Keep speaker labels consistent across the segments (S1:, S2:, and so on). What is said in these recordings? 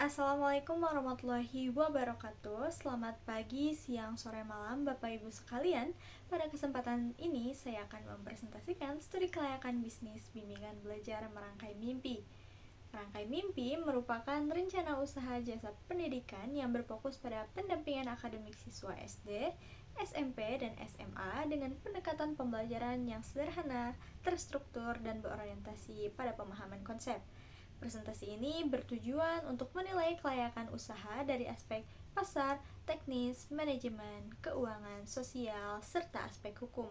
S1: Assalamualaikum warahmatullahi wabarakatuh. Selamat pagi, siang, sore, malam Bapak Ibu sekalian. Pada kesempatan ini saya akan mempresentasikan studi kelayakan bisnis bimbingan belajar merangkai mimpi. Merangkai mimpi merupakan rencana usaha jasa pendidikan yang berfokus pada pendampingan akademik siswa SD, SMP, dan SMA dengan pendekatan pembelajaran yang sederhana, terstruktur, dan berorientasi pada pemahaman konsep. Presentasi ini bertujuan untuk menilai kelayakan usaha dari aspek pasar, teknis, manajemen, keuangan, sosial, serta aspek hukum.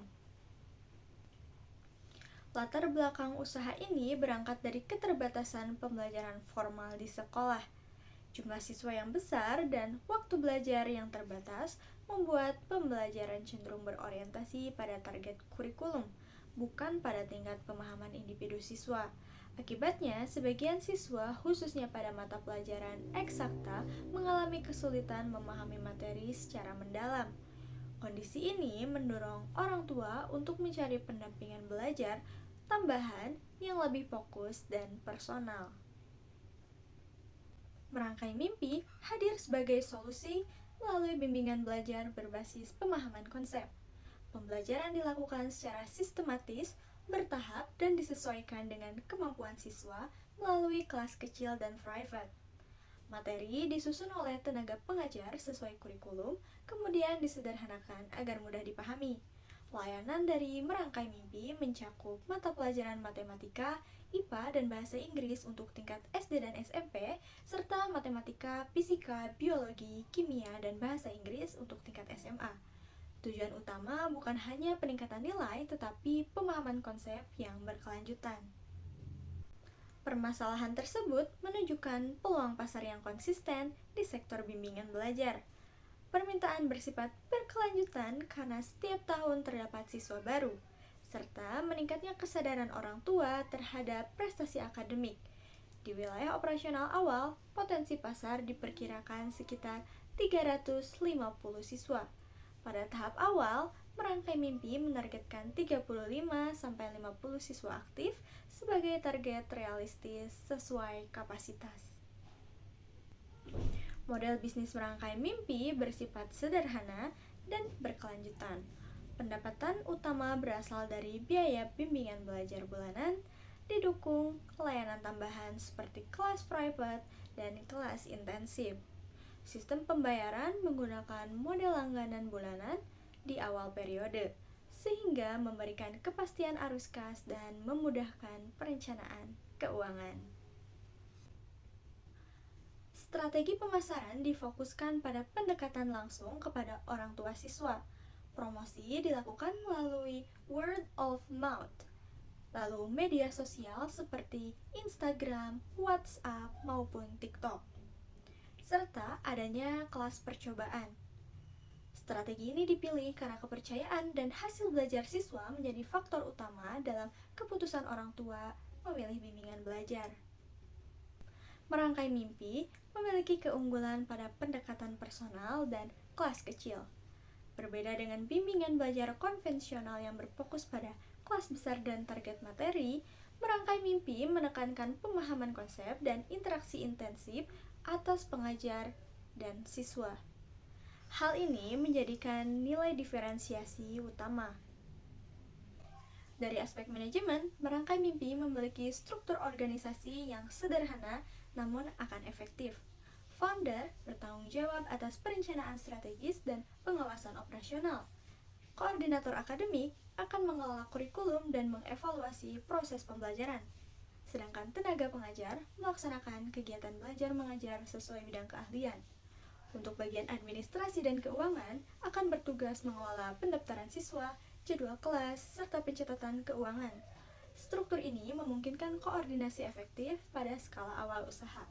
S1: Latar belakang usaha ini berangkat dari keterbatasan pembelajaran formal di sekolah. Jumlah siswa yang besar dan waktu belajar yang terbatas membuat pembelajaran cenderung berorientasi pada target kurikulum, bukan pada tingkat pemahaman individu siswa. Akibatnya, sebagian siswa, khususnya pada mata pelajaran eksakta, mengalami kesulitan memahami materi secara mendalam. Kondisi ini mendorong orang tua untuk mencari pendampingan belajar tambahan yang lebih fokus dan personal. Merangkai mimpi hadir sebagai solusi melalui bimbingan belajar berbasis pemahaman konsep. Pembelajaran dilakukan secara sistematis, bertahap, dan disesuaikan dengan kemampuan siswa melalui kelas kecil dan private. Materi disusun oleh tenaga pengajar sesuai kurikulum, kemudian disederhanakan agar mudah dipahami. Layanan dari Merangkai Mimpi mencakup mata pelajaran matematika, IPA, dan bahasa Inggris untuk tingkat SD dan SMP, serta matematika, fisika, biologi, kimia, dan bahasa Inggris untuk tingkat SMA. Tujuan utama bukan hanya peningkatan nilai, tetapi pemahaman konsep yang berkelanjutan. Permasalahan tersebut menunjukkan peluang pasar yang konsisten di sektor bimbingan belajar. Permintaan bersifat berkelanjutan karena setiap tahun terdapat siswa baru, serta meningkatnya kesadaran orang tua terhadap prestasi akademik. Di wilayah operasional awal, potensi pasar diperkirakan sekitar 350 siswa. Pada tahap awal, Merangkai Mimpi menargetkan 35-50 siswa aktif sebagai target realistis sesuai kapasitas. Model bisnis Merangkai Mimpi bersifat sederhana dan berkelanjutan. Pendapatan utama berasal dari biaya bimbingan belajar bulanan, didukung layanan tambahan seperti kelas private dan kelas intensif. Sistem pembayaran menggunakan model langganan bulanan di awal periode, sehingga memberikan kepastian arus kas dan memudahkan perencanaan keuangan. Strategi pemasaran difokuskan pada pendekatan langsung kepada orang tua siswa. Promosi dilakukan melalui word of mouth, lalu media sosial seperti Instagram, WhatsApp, maupun TikTok, serta adanya kelas percobaan. Strategi ini dipilih karena kepercayaan dan hasil belajar siswa menjadi faktor utama dalam keputusan orang tua memilih bimbingan belajar. Merangkai Mimpi memiliki keunggulan pada pendekatan personal dan kelas kecil. Berbeda dengan bimbingan belajar konvensional yang berfokus pada kelas besar dan target materi, Merangkai Mimpi menekankan pemahaman konsep dan interaksi intensif atas pengajar dan siswa. Hal ini menjadikan nilai diferensiasi utama. Dari aspek manajemen, Merangkai Mimpi memiliki struktur organisasi yang sederhana namun akan efektif. Founder bertanggung jawab atas perencanaan strategis dan pengawasan operasional. Koordinator akademik akan mengelola kurikulum dan mengevaluasi proses pembelajaran. Sedangkan tenaga pengajar melaksanakan kegiatan belajar mengajar sesuai bidang keahlian. Untuk bagian administrasi dan keuangan akan bertugas mengelola pendaftaran siswa, jadwal kelas, serta pencatatan keuangan. Struktur ini memungkinkan koordinasi efektif pada skala awal usaha.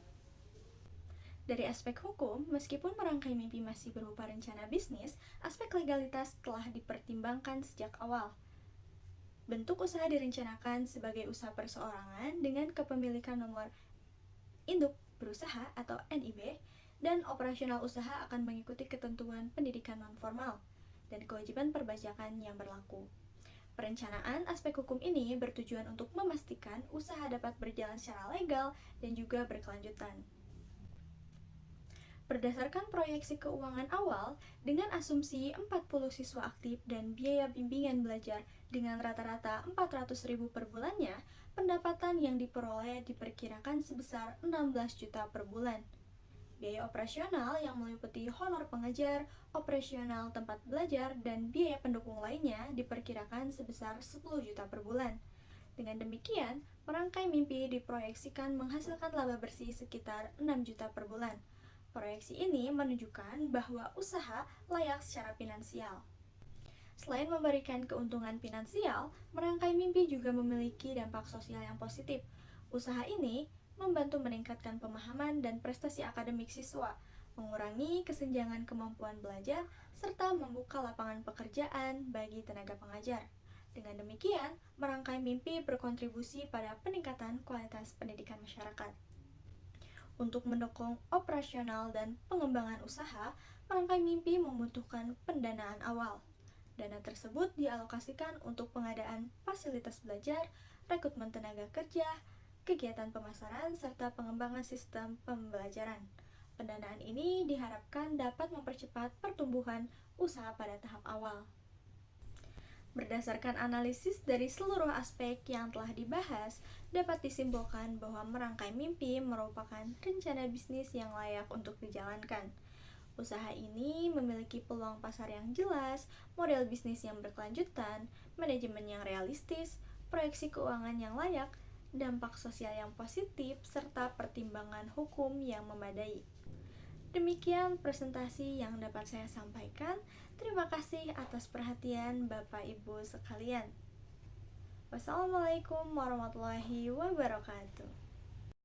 S1: Dari aspek hukum, meskipun Merangkai Mimpi masih berupa rencana bisnis, aspek legalitas telah dipertimbangkan sejak awal. Bentuk usaha direncanakan sebagai usaha perseorangan dengan kepemilikan nomor induk berusaha atau NIB, dan operasional usaha akan mengikuti ketentuan pendidikan non-formal dan kewajiban perpajakan yang berlaku. Perencanaan aspek hukum ini bertujuan untuk memastikan usaha dapat berjalan secara legal dan juga berkelanjutan. Berdasarkan proyeksi keuangan awal, dengan asumsi 40 siswa aktif dan biaya bimbingan belajar dengan rata-rata 400.000 per bulannya, pendapatan yang diperoleh diperkirakan sebesar 16 juta per bulan. Biaya operasional yang meliputi honor pengajar, operasional tempat belajar, dan biaya pendukung lainnya diperkirakan sebesar 10 juta per bulan. Dengan demikian, merangkai mimpi diproyeksikan menghasilkan laba bersih sekitar 6 juta per bulan. Proyeksi ini menunjukkan bahwa usaha layak secara finansial. Selain memberikan keuntungan finansial, merangkai mimpi juga memiliki dampak sosial yang positif. Usaha ini membantu meningkatkan pemahaman dan prestasi akademik siswa, mengurangi kesenjangan kemampuan belajar, serta membuka lapangan pekerjaan bagi tenaga pengajar. Dengan demikian, merangkai mimpi berkontribusi pada peningkatan kualitas pendidikan masyarakat. Untuk mendukung operasional dan pengembangan usaha, merangkai mimpi membutuhkan pendanaan awal. Dana tersebut dialokasikan untuk pengadaan fasilitas belajar, rekrutmen tenaga kerja, kegiatan pemasaran, serta pengembangan sistem pembelajaran. Pendanaan ini diharapkan dapat mempercepat pertumbuhan usaha pada tahap awal. Berdasarkan analisis dari seluruh aspek yang telah dibahas, dapat disimpulkan bahwa merangkai mimpi merupakan rencana bisnis yang layak untuk dijalankan. Usaha ini memiliki peluang pasar yang jelas, model bisnis yang berkelanjutan, manajemen yang realistis, proyeksi keuangan yang layak, dampak sosial yang positif, serta pertimbangan hukum yang memadai. Demikian presentasi yang dapat saya sampaikan. Terima kasih atas perhatian Bapak Ibu sekalian. Wassalamualaikum warahmatullahi wabarakatuh.